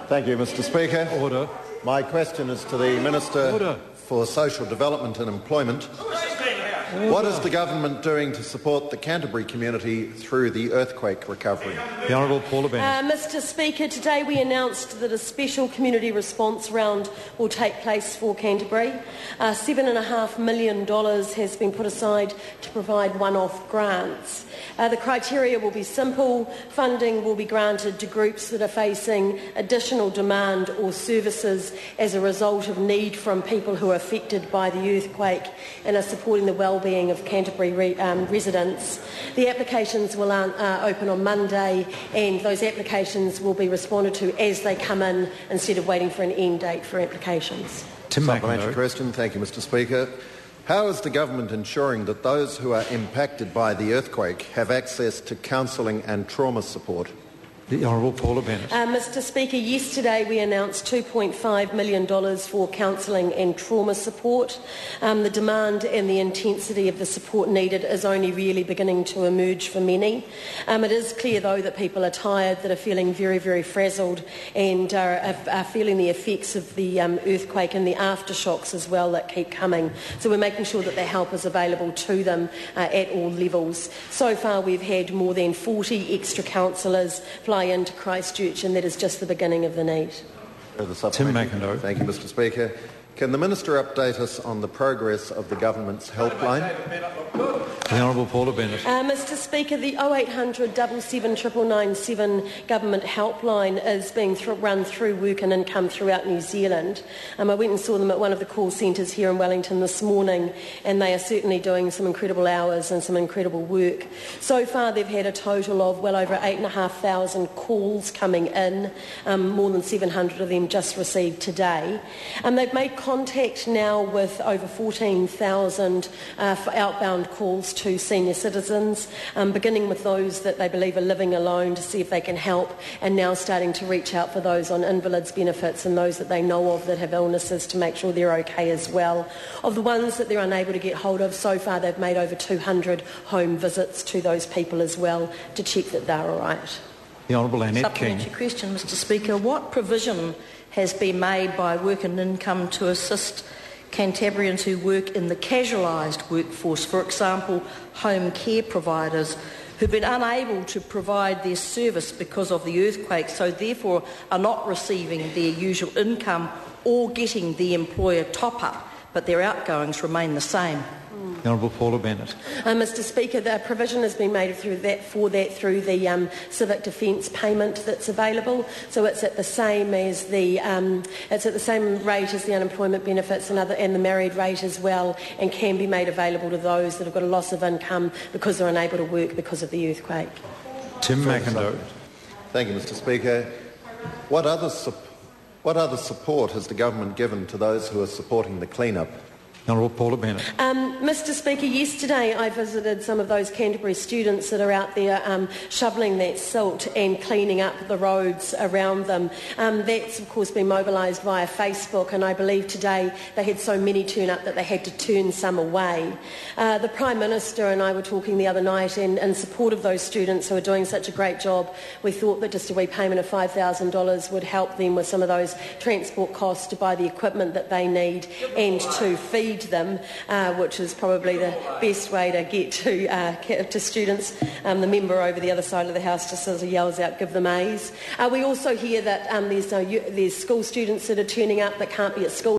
Thank you, Mr Speaker. Order. My question is to the Minister for Social Development and Employment. What is the government doing to support the Canterbury community through the earthquake recovery? The Honourable Paula Bennett. Mr Speaker, today we announced that a special community response round will take place for Canterbury. $7.5 million has been put aside to provide one-off grants. The criteria will be simple. Funding will be granted to groups that are facing additional demand or services as a result of need from people who are affected by the earthquake and are supporting the well-being of Canterbury residents. The applications will open on Monday, and those applications will be responded to as they come in instead of waiting for an end date for applications. Supplementary question. Thank you, Mr Speaker. How is the government ensuring that those who are impacted by the earthquake have access to counselling and trauma support? The Honourable Paula Bennett. Mr Speaker, yesterday we announced $2.5 million for counselling and trauma support. The demand and the intensity of the support needed is only really beginning to emerge for many. It is clear, though, that people are tired, that are feeling very, very frazzled and are feeling the effects of the earthquake and the aftershocks as well that keep coming. So we're making sure that the help is available to them at all levels. So far we've had more than 40 extra counsellors fly into Christchurch, and that is just the beginning of the need. Tim Macindoe. Thank you, Mr Speaker. Can the Minister update us on the progress of the government's helpline? The Honourable Paula Bennett. Mr Speaker, the 0800 77997 government helpline is being run through Work and Income throughout New Zealand. I went and saw them at one of the call centres here in Wellington this morning, and they are certainly doing some incredible hours and some incredible work. So far they've had a total of well over 8,500 calls coming in, more than 700 of them just received today. They've made contact now with over 14,000 outbound calls to senior citizens, beginning with those that they believe are living alone to see if they can help, and now starting to reach out for those on invalids benefits and those that they know of that have illnesses to make sure they're okay as well. Of the ones that they're unable to get hold of, so far they've made over 200 home visits to those people as well to check that they're all right. The Honourable Annette King. Supplementary question, Mr Speaker. What provision has been made by Work and Income to assist Cantabrians who work in the casualised workforce, for example, home care providers who've been unable to provide their service because of the earthquake, so therefore are not receiving their usual income or getting the employer top-up, but their outgoings remain the same? The Honourable Paula Bennett. Mr Speaker, the provision has been made through the civic defence payment that's available. So it's at the same as it's at the same rate as the unemployment benefits and the married rate as well, and can be made available to those that have got a loss of income because they're unable to work because of the earthquake. Tim Macindoe. Thank you, Mr Speaker. What other support has the government given to those who are supporting the clean-up? Honourable Paula Bennett. Mr Speaker, yesterday I visited some of those Canterbury students that are out there shovelling that silt and cleaning up the roads around them. That's of course been mobilised via Facebook, and I believe today they had so many turn up that they had to turn some away. The Prime Minister and I were talking the other night, and in support of those students who are doing such a great job, we thought that just a wee payment of $5,000 would help them with some of those transport costs to buy the equipment that they need and to feed them, which is probably the best way to get to students. The member over the other side of the house just sort of yells out, "Give them A's." We also hear that there's school students that are turning up that can't be at school